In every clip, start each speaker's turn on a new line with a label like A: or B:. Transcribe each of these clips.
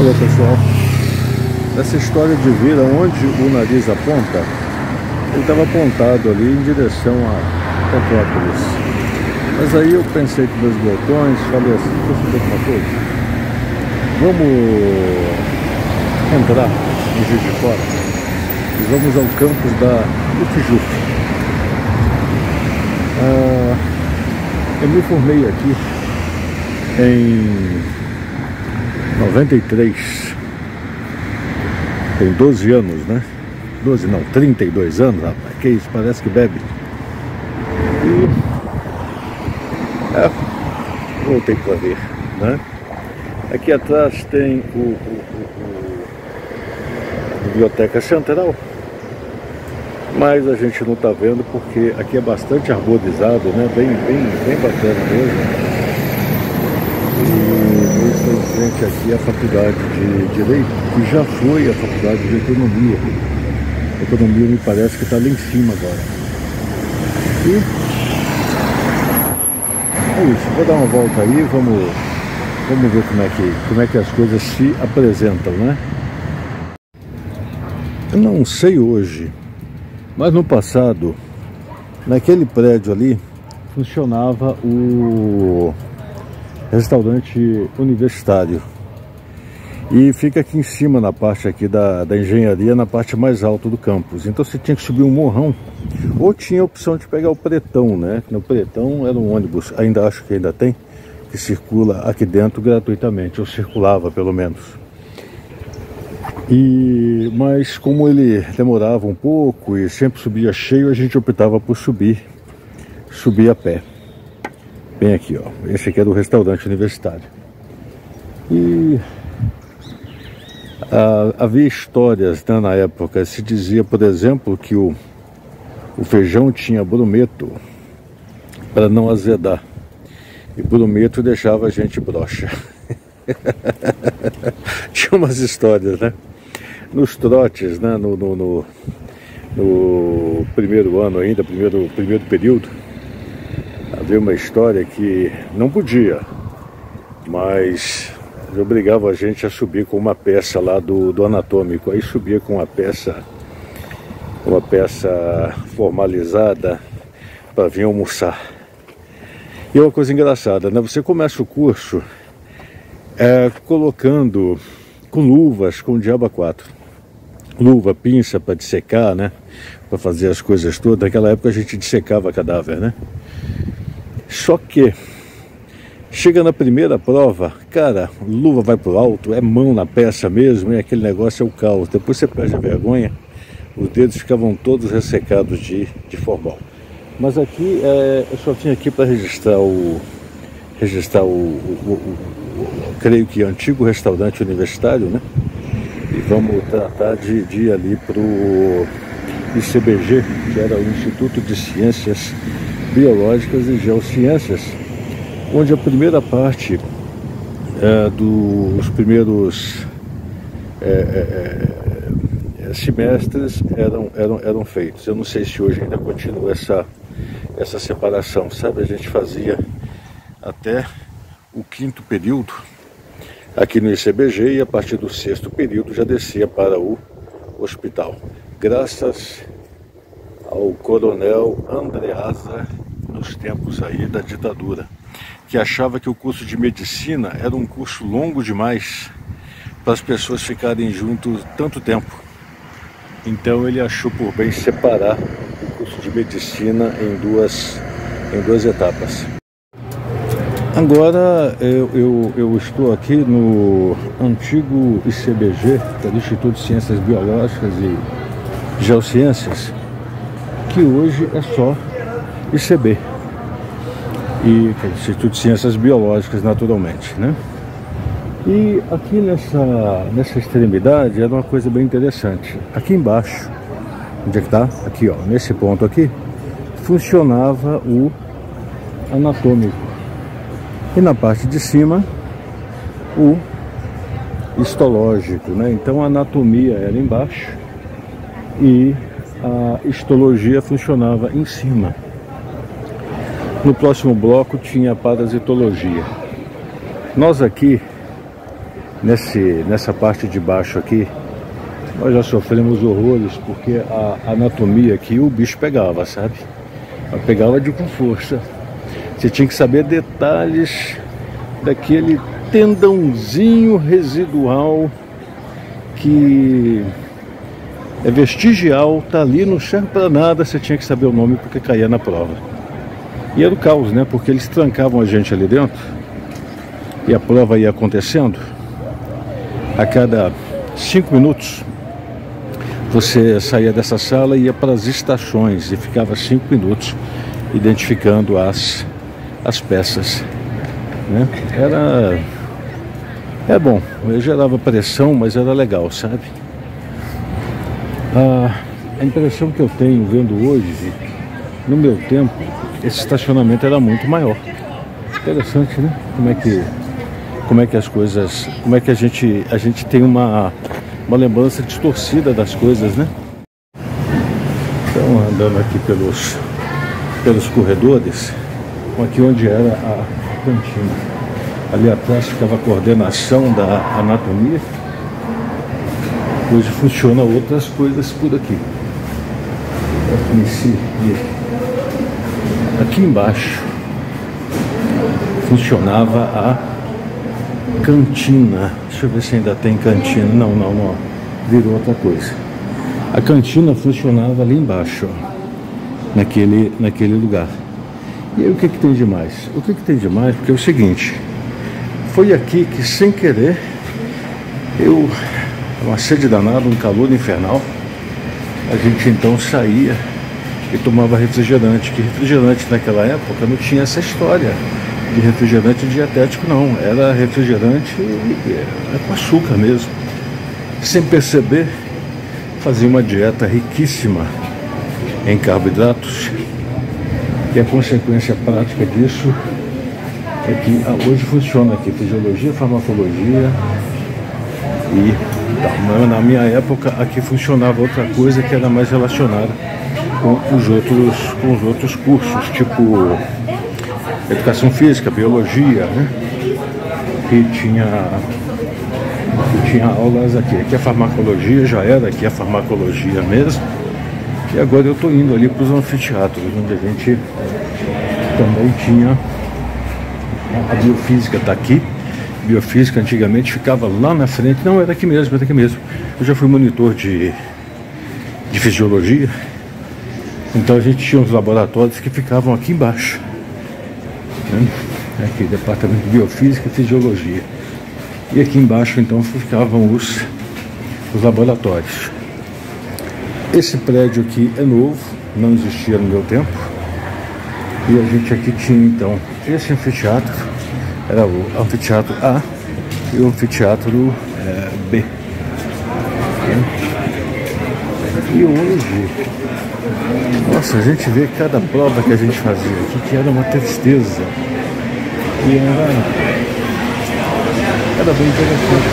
A: Alô pessoal, essa história de vir aonde o nariz aponta, ele estava apontado ali em direção a Petrópolis. Mas aí eu pensei com meus botões, falei assim, deixa eu saber uma coisa, vamos entrar no Juiz de Fora e vamos ao campus da UFJF. Eu me formei aqui em 93, tem 12 anos, né? 12 não, 32 anos, rapaz, que isso, parece que bebe. E voltei para ver, né? Aqui atrás tem a Biblioteca Central, mas a gente não está vendo porque aqui é bastante arborizado, né? Bem bacana mesmo. E estou em frente aqui à Faculdade de Direito, que já foi a Faculdade de Economia. A Economia me parece que está lá em cima agora. E é isso, vou dar uma volta aí, vamos ver como é que as coisas se apresentam, né? Eu não sei hoje, mas no passado, naquele prédio ali, funcionava o restaurante universitário. E fica aqui em cima, na parte aqui da engenharia, na parte mais alta do campus. Então você tinha que subir um morrão, ou tinha a opção de pegar o Pretão, né? No Pretão era um ônibus, ainda acho que ainda tem, que circula aqui dentro gratuitamente, ou circulava pelo menos. Mas como ele demorava um pouco e sempre subia cheio, a gente optava por subir a pé. Bem aqui, ó. Esse aqui é do restaurante universitário. E havia histórias, né, na época. Se dizia, por exemplo, que o feijão tinha brometo para não azedar. E brometo deixava a gente broxa. Tinha umas histórias, né? Nos trotes, né? No primeiro ano ainda, primeiro período, havia uma história que não podia, mas obrigava a gente a subir com uma peça lá do anatômico. Aí subia com uma peça formalizada para vir almoçar. E é uma coisa engraçada, né? Você começa o curso colocando com luvas, com o diabo a quatro. Luva, pinça para dissecar, né? Para fazer as coisas todas. Naquela época a gente dissecava cadáver, né? Só que chega na primeira prova, cara, luva vai pro alto, é mão na peça mesmo, e aquele negócio é o caos. Depois você perde a vergonha, os dedos ficavam todos ressecados de formol. Mas aqui eu só vim aqui para registrar creio que antigo restaurante universitário, né? E vamos tratar de ir ali pro ICBG, que era o Instituto de Ciências Biológicas e Geociências, onde a primeira parte dos primeiros semestres eram feitos. Eu não sei se hoje ainda continua essa separação, sabe? A gente fazia até o 5º período aqui no ICBG e a partir do 6º período já descia para o hospital. Graças ao coronel Andreasa, nos tempos aí da ditadura, que achava que o curso de medicina era um curso longo demais para as pessoas ficarem juntos tanto tempo. Então ele achou por bem separar o curso de medicina em duas etapas. Agora eu estou aqui no antigo ICBG, que é do Instituto de Ciências Biológicas e Geociências, que hoje é só ICB, e que é o Instituto de Ciências Biológicas, naturalmente, né? E aqui nessa extremidade era uma coisa bem interessante. Aqui embaixo, onde é que tá? Aqui, ó, nesse ponto aqui, funcionava o anatômico. E na parte de cima, o histológico, né? Então a anatomia era embaixo e a histologia funcionava em cima. No próximo bloco tinha a parasitologia. Nós aqui nessa parte de baixo aqui, nós já sofremos horrores, porque a anatomia aqui, o bicho pegava, sabe? Mas pegava com força. Você tinha que saber detalhes daquele tendãozinho residual que é vestigial, tá ali, não serve para nada, você tinha que saber o nome porque caía na prova. E era o caos, né? Porque eles trancavam a gente ali dentro e a prova ia acontecendo. A cada 5 minutos você saía dessa sala e ia para as estações e ficava 5 minutos identificando as peças, né? É bom, eu gerava pressão, mas era legal, sabe? A impressão que eu tenho vendo hoje, no meu tempo, esse estacionamento era muito maior. Interessante, né? Como é que as coisas, como é que a gente tem uma lembrança distorcida das coisas, né? Então, andando aqui pelos corredores, aqui onde era a cantina, ali atrás ficava a coordenação da anatomia. Hoje funciona outras coisas por aqui. Aqui embaixo funcionava a cantina. Deixa eu ver se ainda tem cantina. Não. Virou outra coisa. A cantina funcionava ali embaixo, ó, naquele lugar. E aí o que tem de mais? O que tem de mais? Porque é o seguinte, foi aqui que sem querer uma sede danada, um calor infernal, a gente então saía e tomava refrigerante, que refrigerante naquela época não tinha essa história de refrigerante dietético, não, era refrigerante com açúcar mesmo. Sem perceber, fazia uma dieta riquíssima em carboidratos, e a consequência prática disso é que hoje funciona aqui fisiologia, farmacologia e tal. Na minha época aqui funcionava outra coisa que era mais relacionada com os outros cursos, tipo educação física, biologia, né? Que tinha aulas aqui. Aqui a farmacologia já era aqui a farmacologia mesmo. E agora eu estou indo ali para os anfiteatros, onde a gente também tinha a biofísica, está aqui. Biofísica antigamente ficava lá na frente, não, era aqui mesmo, Eu já fui monitor de fisiologia, então a gente tinha os laboratórios que ficavam aqui embaixo, né? Aqui, departamento de biofísica e fisiologia. E aqui embaixo então ficavam os laboratórios. Esse prédio aqui é novo, não existia no meu tempo. E a gente aqui tinha então esse anfiteatro, era o anfiteatro A e o anfiteatro B. E hoje, nossa, a gente vê cada prova que a gente fazia aqui, que era uma tristeza. E era bem interessante.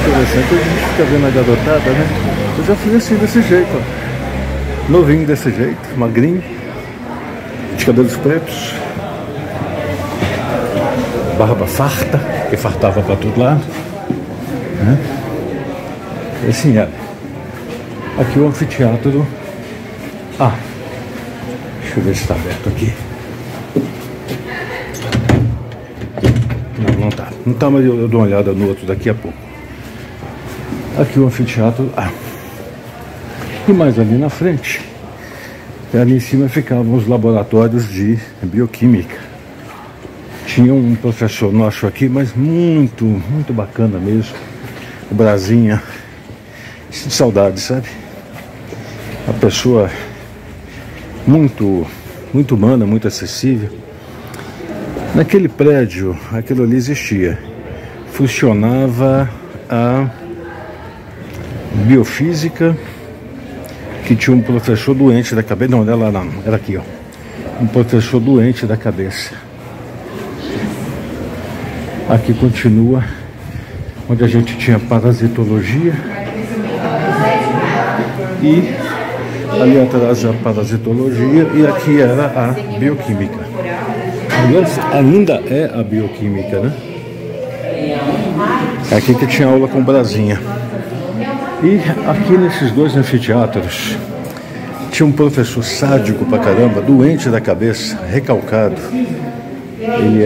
A: Interessante, a gente fica vendo a garotada, né? Eu já fui assim, desse jeito, ó. Novinho desse jeito, magrinho, de cabelos pretos, barba farta, que fartava para todo lado, né? E assim era. Aqui o anfiteatro. Deixa eu ver se está aberto aqui. Não tá. Não tá, mas eu dou uma olhada no outro daqui a pouco. Aqui o anfiteatro A. E mais ali na frente, ali em cima ficavam os laboratórios de bioquímica. Tinha um professor nosso aqui, mas muito, muito bacana mesmo. O Brasinha. Saudade, sabe? Uma pessoa muito, muito humana, muito acessível. Naquele prédio, aquilo ali existia. Funcionava a biofísica, que tinha um professor doente da cabeça. Não, era aqui, ó. Um professor doente da cabeça. Aqui continua, onde a gente tinha parasitologia. E ali atrás a parasitologia, e aqui era a bioquímica. Aliás, ainda é a bioquímica, né? É aqui que tinha aula com Brasinha. E aqui nesses dois anfiteatros tinha um professor sádico pra caramba, doente da cabeça, recalcado. Ele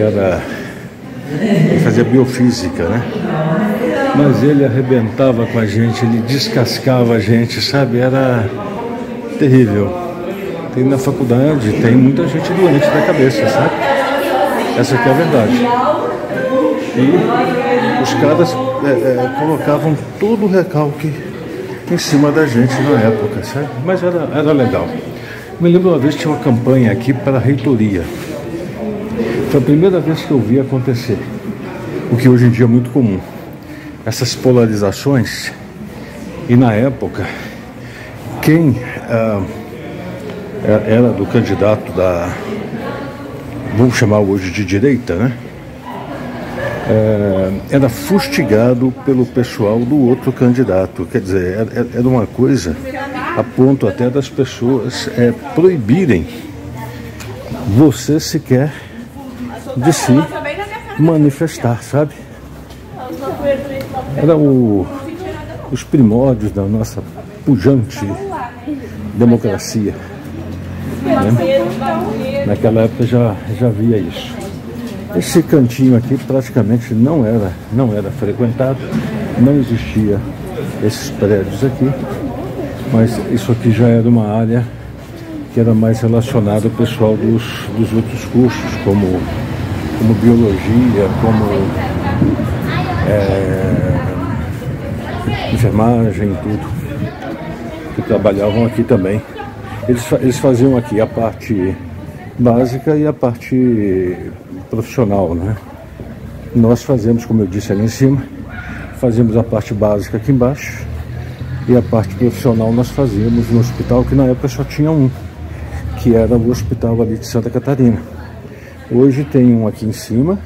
A: fazia biofísica, né? Mas ele arrebentava com a gente, ele descascava a gente, sabe? Era terrível. Tem na faculdade, tem muita gente doente da cabeça, sabe? Essa aqui é a verdade. E os caras colocavam todo o recalque em cima da gente na época, sabe? Mas era legal. Me lembro uma vez que tinha uma campanha aqui para a reitoria. Foi a primeira vez que eu vi acontecer, o que hoje em dia é muito comum. Essas polarizações. E na época, quem era do candidato da, vamos chamar hoje de direita, né? Era fustigado pelo pessoal do outro candidato. Quer dizer, era uma coisa a ponto até das pessoas proibirem você sequer de se manifestar, sabe? Era os primórdios da nossa pujante democracia, né? Naquela época já havia isso. Esse cantinho aqui praticamente não era frequentado, não existia esses prédios aqui, mas isso aqui já era uma área que era mais relacionada ao pessoal dos outros cursos, como biologia, como enfermagem, tudo, que trabalhavam aqui também. Eles faziam aqui a parte básica e a parte profissional, né? Nós fazemos, como eu disse ali em cima, fazíamos a parte básica aqui embaixo e a parte profissional nós fazíamos no hospital, que na época só tinha um, que era o hospital ali de Santa Catarina. Hoje tem um aqui em cima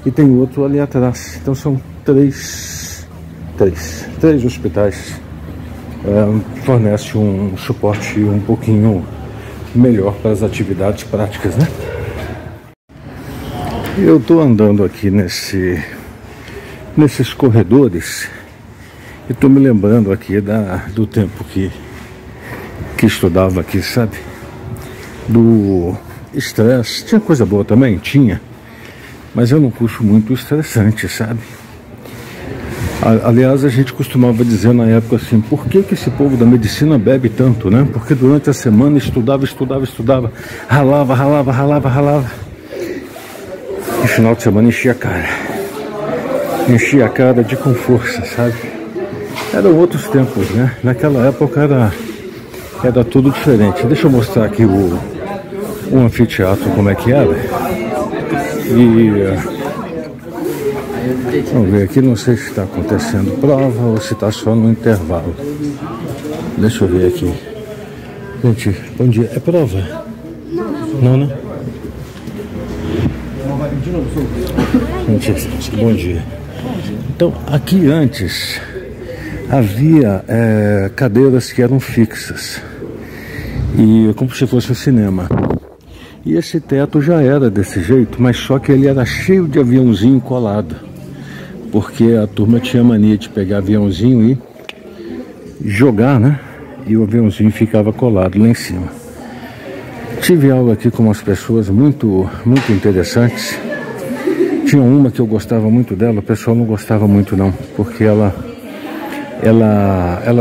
A: e tem outro ali atrás. Então são três hospitais. Fornece um suporte um pouquinho melhor para as atividades práticas, né? Eu estou andando aqui nesses corredores e estou me lembrando aqui do tempo que estudava aqui, sabe? Do estresse. Tinha coisa boa também? Tinha. Mas eu não puxo muito estressante, sabe? Aliás, a gente costumava dizer na época assim, por que esse povo da medicina bebe tanto, né? Porque durante a semana estudava, ralava. E final de semana enchia a cara. Enchia a cara com força, sabe? Eram outros tempos, né? Naquela época era tudo diferente. Deixa eu mostrar aqui o anfiteatro, como é que era. E vamos ver aqui, não sei se está acontecendo prova ou se está só no intervalo. Deixa eu ver aqui. Gente, bom dia. É prova? Não, né? Gente, bom dia. Então, aqui antes havia cadeiras que eram fixas, e como se fosse um cinema. E esse teto já era desse jeito, mas só que ele era cheio de aviãozinho colado, porque a turma tinha mania de pegar aviãozinho e jogar, né? E o aviãozinho ficava colado lá em cima. Tive aula aqui com umas pessoas muito interessantes. Tinha uma que eu gostava muito dela, o pessoal não gostava muito não, porque ela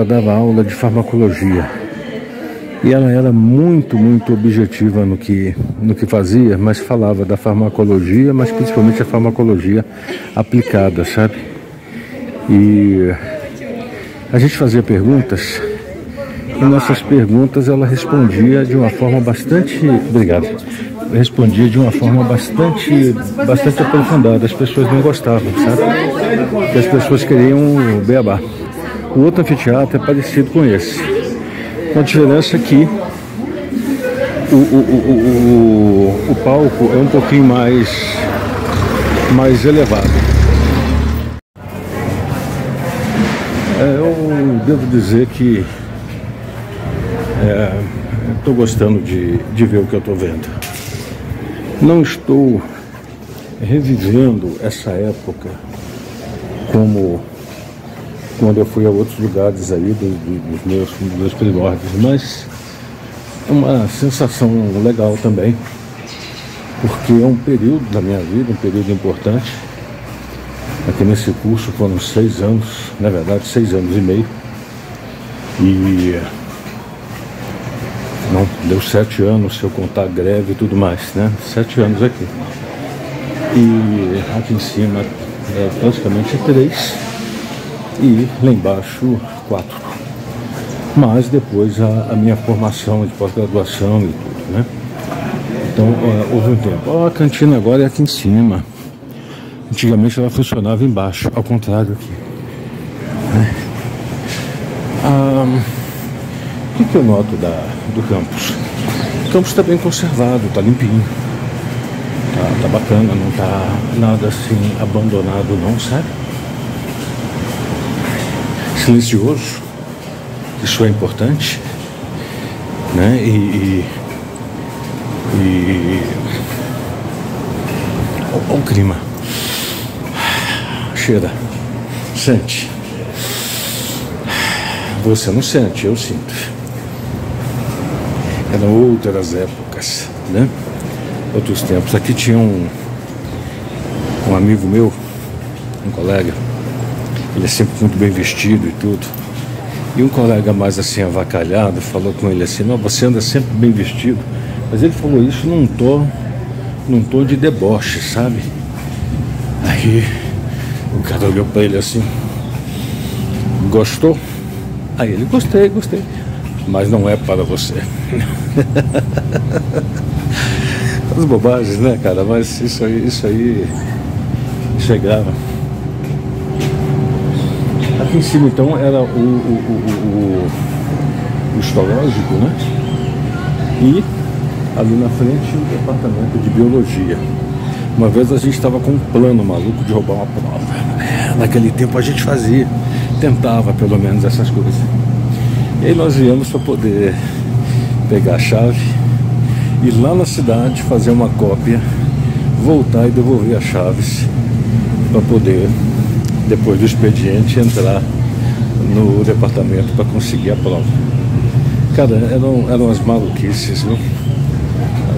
A: dava aula de farmacologia. E ela era muito objetiva no que fazia, mas falava da farmacologia, mas principalmente a farmacologia aplicada, sabe? E a gente fazia perguntas, e nessas perguntas ela respondia de uma forma bastante... Obrigado. Respondia de uma forma bastante aprofundada. As pessoas não gostavam, sabe? Porque as pessoas queriam o beabá. O outro anfiteatro é parecido com esse. A diferença é que o palco é um pouquinho mais elevado. Eu devo dizer que estou gostando de ver o que eu estou vendo. Não estou revivendo essa época como quando eu fui a outros lugares aí dos meus primórdios, mas é uma sensação legal também, porque é um período da minha vida, um período importante. Aqui nesse curso foram 6 anos, na verdade 6 anos e meio, e não, deu 7 anos se eu contar greve e tudo mais, né? 7 anos aqui. E aqui em cima é praticamente 3 e lá embaixo 4. Mas depois a minha formação de pós-graduação e tudo, né? Então houve um tempo. A cantina agora é aqui em cima. Antigamente ela funcionava embaixo, ao contrário aqui. O que eu noto do campus? O campus está bem conservado, está limpinho. Tá bacana, não tá nada assim abandonado não, sabe? Silencioso, isso é importante, né? Olha o clima. Cheira, sente. Você não sente, eu sinto. Eram outras épocas, né? Outros tempos. Aqui tinha um amigo meu, um colega, ele é sempre muito bem vestido e tudo. E um colega mais assim avacalhado falou com ele assim: não, você anda sempre bem vestido. Mas ele falou isso num tom de deboche, sabe? Aí o cara olhou pra ele assim: gostou? Aí ele: gostei, mas não é para você. As bobagens, né, cara? Mas isso aí é grave. Aqui em cima então era o histológico, né? E ali na frente o departamento de biologia. Uma vez a gente estava com um plano maluco de roubar uma prova. Naquele tempo a gente tentava pelo menos essas coisas. E aí nós viemos para poder pegar a chave, ir lá na cidade, fazer uma cópia, voltar e devolver as chaves para poder, depois do expediente, entrar no departamento para conseguir a prova. Cara, eram as maluquices, viu?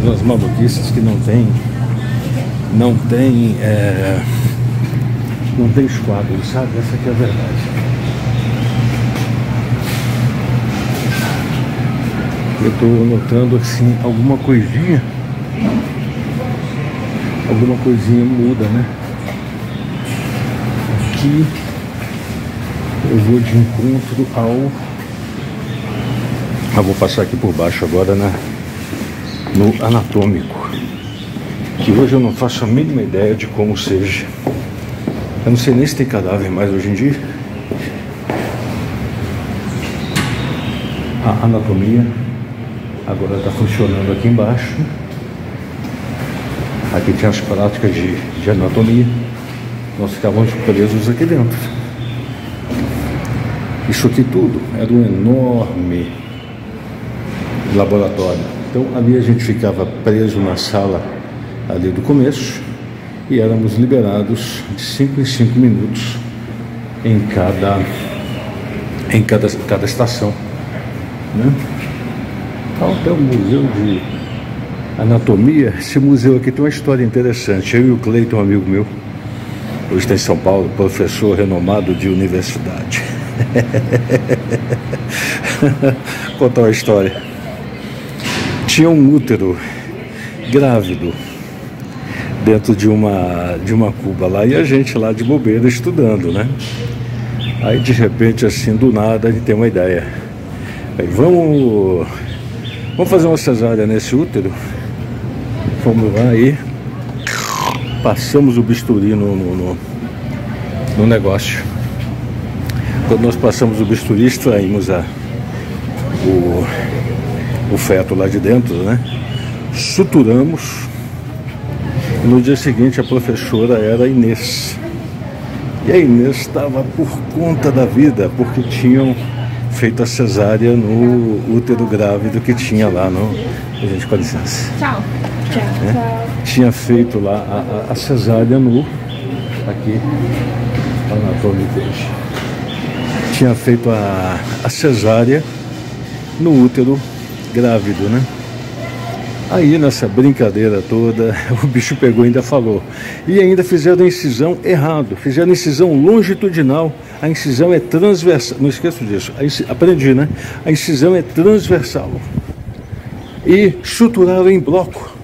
A: Eram as maluquices que não tem esquadro, sabe? Essa aqui é a verdade. Eu estou notando assim alguma coisinha muda, né? Aqui eu vou de encontro vou passar aqui por baixo agora no anatômico, que hoje eu não faço a mínima ideia de como seja. Eu não sei nem se tem cadáver mais hoje em dia. A anatomia agora está funcionando aqui embaixo. Aqui tinha as práticas de anatomia. Nós ficávamos presos aqui dentro. Isso aqui tudo era um enorme laboratório. Então ali a gente ficava preso na sala ali do começo e éramos liberados de 5 em 5 minutos em cada estação, né? Então tem um museu de anatomia. Esse museu aqui tem uma história interessante. Eu e o Cleiton, um amigo meu, hoje está em São Paulo, professor renomado de universidade. Contar uma história. Tinha um útero grávido dentro de uma cuba lá, e a gente lá de bobeira estudando, né? Aí de repente assim, do nada, a gente tem uma ideia. Aí vamos fazer uma cesárea nesse útero. Fomos lá e passamos o bisturi no negócio. Quando nós passamos o bisturi, extraímos o feto lá de dentro, né? Suturamos. No dia seguinte a professora era a Inês. E a Inês estava por conta da vida, porque tinham feito a cesárea no útero grávido que tinha lá no... Gente, com licença.
B: Tchau.
A: Tinha feito lá a cesárea aqui anatômico hoje. Tinha feito a cesárea no útero grávido, né? Aí nessa brincadeira toda, o bicho pegou e ainda falou. E ainda fizeram a incisão errado, fizeram a incisão longitudinal. A incisão é transversal, não esqueço disso, aprendi, né? A incisão é transversal. E suturaram em bloco.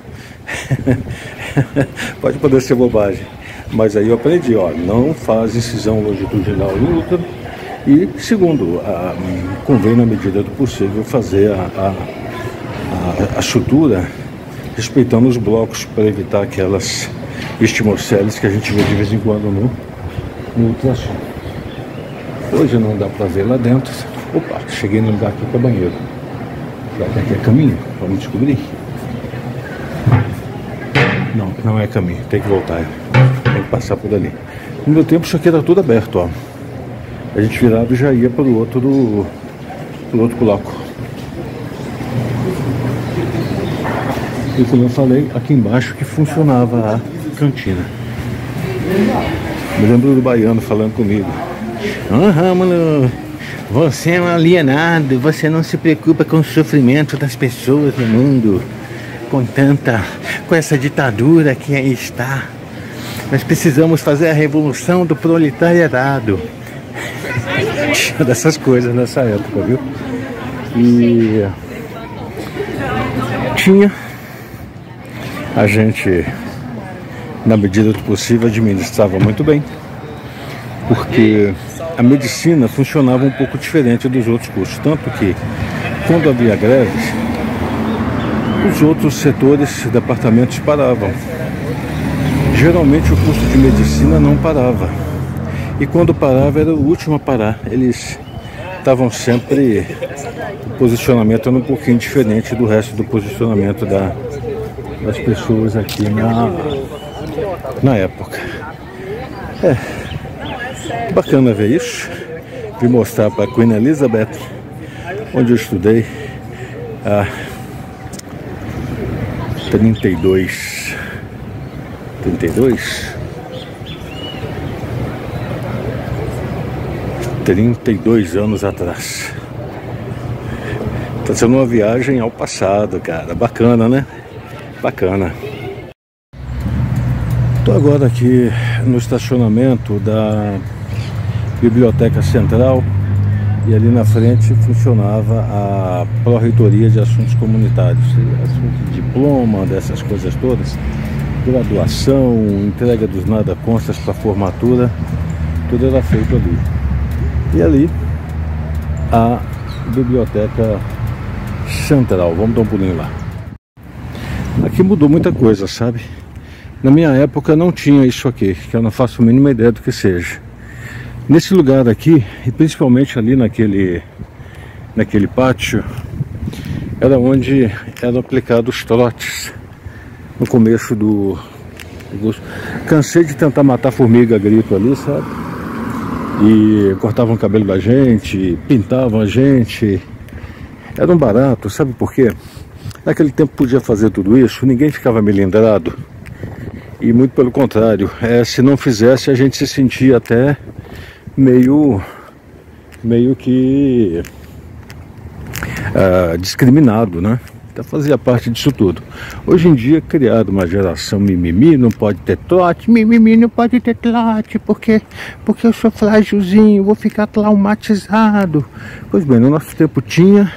A: Pode parecer bobagem, mas aí eu aprendi, ó, não faz incisão longitudinal no útero. E segundo, convém na medida do possível fazer a sutura respeitando os blocos para evitar aquelas estimocélias que a gente vê de vez em quando no ultrassom. Hoje não dá para ver lá dentro. Opa, cheguei no lugar aqui que é banheiro. Será que aqui é caminho? Vamos descobrir. Não, não é caminho, tem que voltar. Tem que passar por ali. No meu tempo isso aqui era tudo aberto, ó. A gente virado já ia para o outro bloco. E como eu falei, aqui embaixo que funcionava a cantina. Me lembro do baiano falando comigo. Rômulo, você é um alienado, você não se preocupa com o sofrimento das pessoas no mundo. Com essa ditadura que aí está. Nós precisamos fazer a revolução do proletariado. Tinha dessas coisas nessa época, viu? E tinha a gente, na medida do possível, administrava muito bem, porque a medicina funcionava um pouco diferente dos outros cursos, tanto que quando havia greves, os outros setores, departamentos paravam. Geralmente o curso de medicina não parava. E quando parava era o último a parar. Eles estavam sempre... O posicionamento era um pouquinho diferente do resto do posicionamento das pessoas aqui na época. Bacana ver isso. Vim mostrar para a Queen Elizabeth, onde eu estudei há 32 anos atrás. Tá sendo uma viagem ao passado, cara. Bacana, né? Bacana. Tô agora aqui no estacionamento da Biblioteca Central e ali na frente funcionava a Pró-Reitoria de Assuntos Comunitários, assuntos de diploma, dessas coisas todas, graduação, entrega dos nada constas para formatura, tudo era feito ali. E ali a Biblioteca Central. Vamos dar um pulinho lá. Aqui mudou muita coisa, sabe? Na minha época não tinha isso aqui, que eu não faço a mínima ideia do que seja. Nesse lugar aqui, e principalmente ali naquele pátio, era onde eram aplicados os trotes no começo do agosto. Cansei de tentar matar formiga grito ali, sabe? E cortavam o cabelo da gente, pintavam a gente. Era um barato, sabe por quê? Naquele tempo podia fazer tudo isso, ninguém ficava melindrado. E muito pelo contrário, se não fizesse a gente se sentia até meio que discriminado, né? Então fazia parte disso tudo. Hoje em dia criado uma geração mimimi, não pode ter trote, mimimi não pode ter trote, porque eu sou frágilzinho, vou ficar traumatizado. Pois bem, no nosso tempo tinha,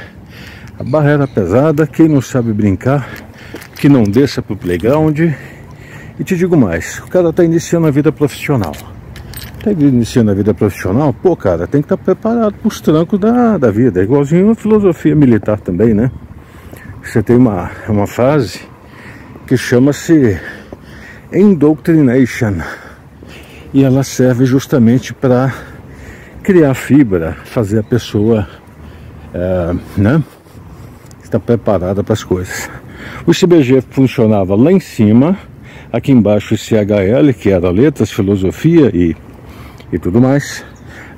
A: a barra era pesada, quem não sabe brincar, que não desça pro playground. E te digo mais, o cara tá iniciando a vida profissional. Tá iniciando a vida profissional, pô, cara, tem que estar preparado pros trancos da vida, igualzinho a filosofia militar também, né? Você tem uma fase que chama-se Indoctrination e ela serve justamente para criar fibra, fazer a pessoa né, estar preparada para as coisas. O CBG funcionava lá em cima, aqui embaixo o CHL, que era letras, filosofia e tudo mais.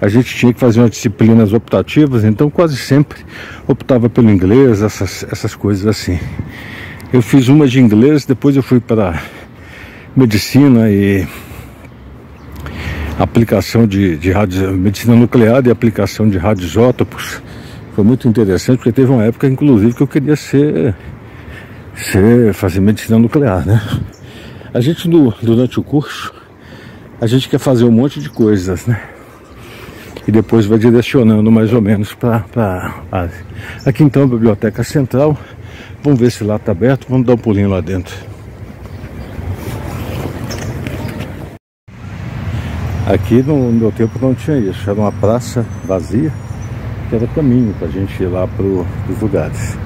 A: A gente tinha que fazer umas disciplinas optativas, então quase sempre optava pelo inglês, essas coisas assim. Eu fiz uma de inglês, depois eu fui para medicina e aplicação de medicina nuclear e aplicação de radioisótopos. Foi muito interessante, porque teve uma época, inclusive, que eu queria fazer medicina nuclear, né? A gente, durante o curso, a gente quer fazer um monte de coisas, né? E depois vai direcionando mais ou menos para área. Aqui então a Biblioteca Central. Vamos ver se lá está aberto, vamos dar um pulinho lá dentro. Aqui no meu tempo não tinha isso, era uma praça vazia, que era caminho para a gente ir lá para os lugares.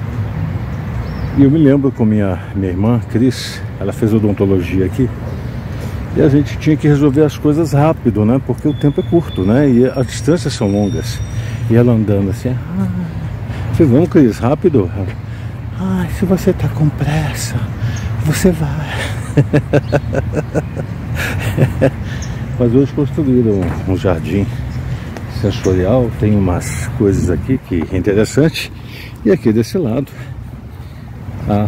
A: E eu me lembro com minha irmã, Cris, ela fez odontologia aqui, e a gente tinha que resolver as coisas rápido, né? Porque o tempo é curto, né? E as distâncias são longas. E ela andando assim, vocês vão, Cris, rápido? Se você tá com pressa, você vai. Mas hoje construíram um jardim sensorial, tem umas coisas aqui que é interessante. E aqui desse lado, a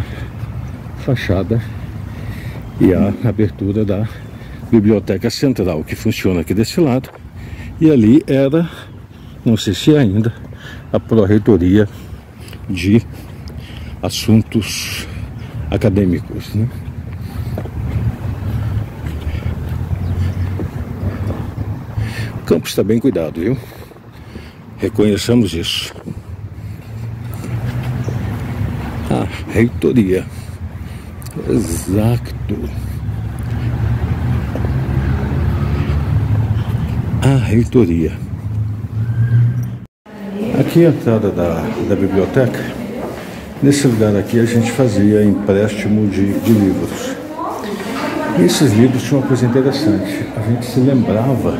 A: fachada e a abertura da Biblioteca Central, que funciona aqui desse lado. E ali era, não sei se ainda, a Pró-Reitoria de Assuntos Acadêmicos, né? O campus está bem cuidado, viu? Reconheçamos isso. A reitoria. Exato. A reitoria. Aqui é a entrada da biblioteca. Nesse lugar aqui a gente fazia empréstimo de livros. E esses livros tinham uma coisa interessante. A gente se lembrava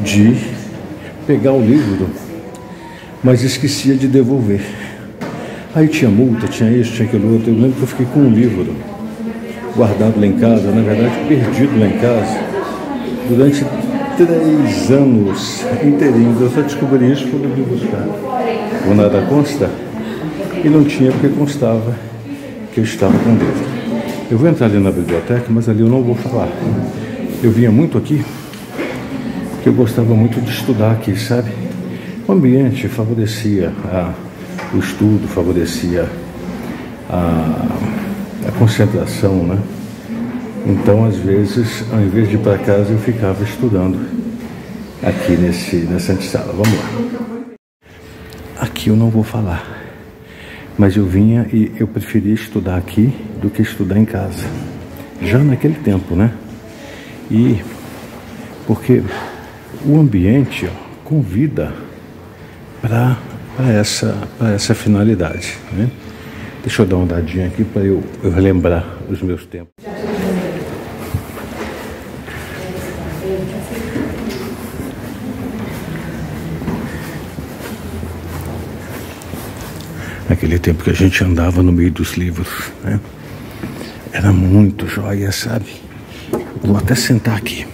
A: de pegar o livro, mas esquecia de devolver. Aí tinha multa, tinha isso, tinha aquilo outro. Eu lembro que eu fiquei com um livro guardado lá em casa, na verdade perdido lá em casa, durante 3 anos inteirinhos. Eu só descobri isso quando eu vim buscar. O nada consta, e não tinha porque constava que eu estava com o livro. Eu vou entrar ali na biblioteca, mas ali eu não vou falar. Eu vinha muito aqui, porque eu gostava muito de estudar aqui, sabe? O ambiente favorecia o estudo, favorecia a concentração, né? Então, às vezes, ao invés de ir para casa, eu ficava estudando aqui nessa antessala. Vamos lá. Aqui eu não vou falar, mas eu vinha e eu preferia estudar aqui do que estudar em casa. Já naquele tempo, né? E porque o ambiente convida para essa finalidade, né? Deixa eu dar uma andadinha aqui para eu relembrar os meus tempos. Aquele tempo que a gente andava no meio dos livros, né? Era muito joia, sabe? Vou até sentar aqui.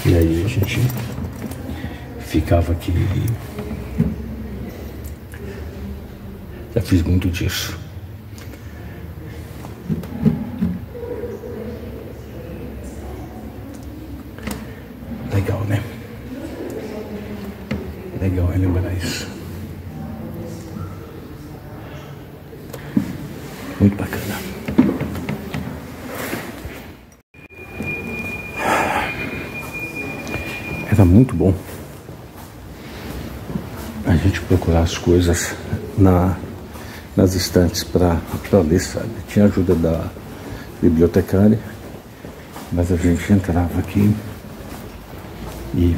A: E aí a gente ficava aqui. Já fiz muito disso. Legal, né? Legal relembrar isso. Muito bacana. Era muito bom a gente procurar as coisas nas estantes para ler, sabe? Tinha ajuda da bibliotecária, mas a gente entrava aqui e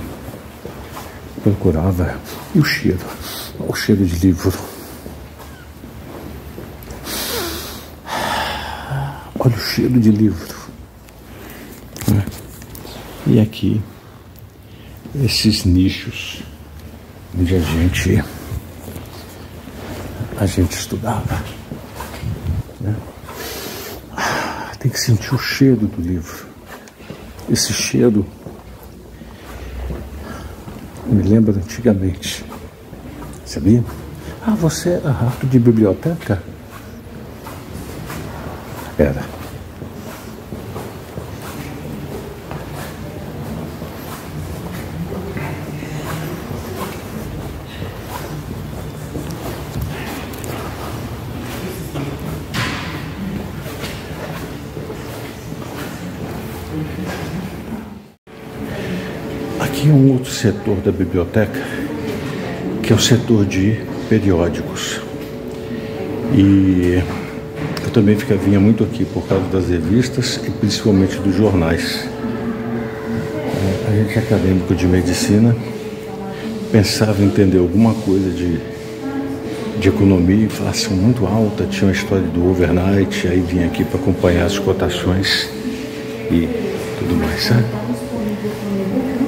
A: procurava. E o cheiro, o cheiro de livro. Olha o cheiro de livro. E aqui, esses nichos onde a gente estudava, né? Tem que sentir o cheiro do livro. Esse cheiro me lembra antigamente. Sabia? Ah, você era rato de biblioteca? Era. Aqui é um outro setor da biblioteca, que é o setor de periódicos. E eu também vinha muito aqui por causa das revistas e principalmente dos jornais. A gente é acadêmico de medicina, pensava em entender alguma coisa de economia, inflação muito alta, tinha uma história do overnight, aí vinha aqui para acompanhar as cotações e tudo mais, sabe?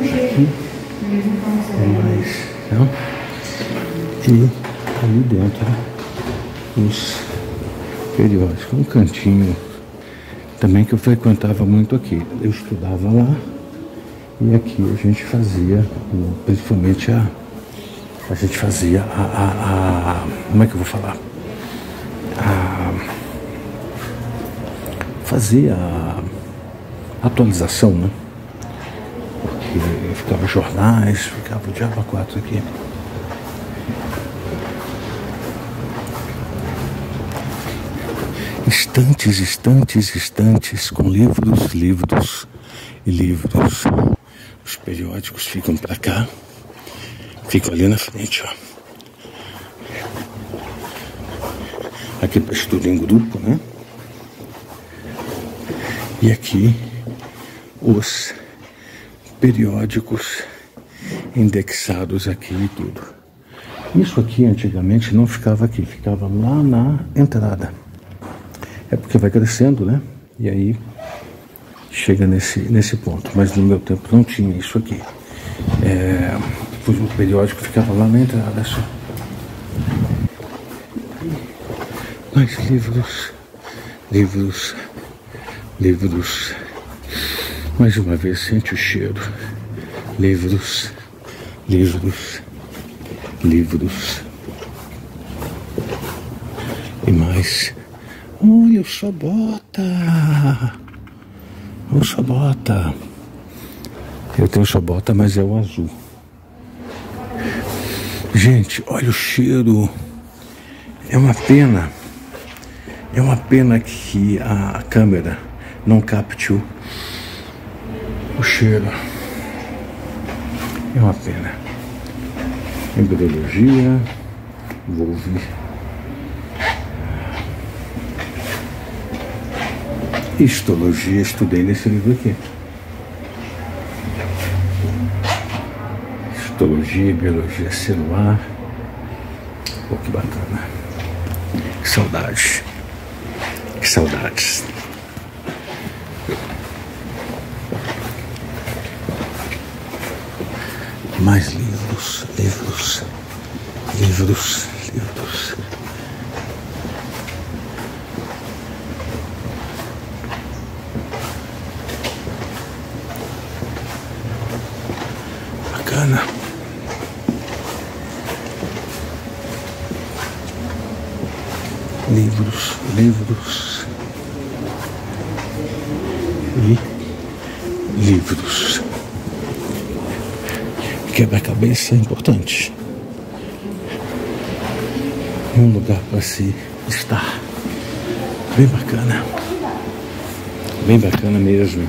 A: Aqui é mais, não? E ali dentro os periódicos, um cantinho também que eu frequentava muito aqui. Eu estudava lá e aqui a gente fazia, principalmente a gente fazia como é que eu vou falar? Fazia a atualização, né? Porque ficava jornais, ficava o diabo 4 aqui. Estantes, estantes, estantes com livros, livros e livros. Os periódicos ficam para cá, ficam ali na frente, ó. Aqui para estudo em grupo, né? E aqui os periódicos indexados aqui e tudo. Isso aqui antigamente não ficava aqui, ficava lá na entrada. É porque vai crescendo, né? E aí chega nesse ponto. Mas no meu tempo não tinha isso aqui. O periódico ficava lá na entrada só. Mais livros, livros, livros. Mais uma vez sente o cheiro. Livros, livros, livros. E mais. Oi, o Sobota! O Sobota! Eu tenho Sobota, mas é o azul. Gente, olha o cheiro. É uma pena. É uma pena que a câmera não capte o cheiro. É uma pena. Embriologia. Volve. Histologia, estudei nesse livro aqui. Histologia e biologia celular. Pô, que bacana. Que saudade. Que saudades. Mais livros, livros, livros, livros. Bacana. Livros, livros e livros. Quebra-cabeça é importante. Um lugar para se estar. Bem bacana. Bem bacana mesmo.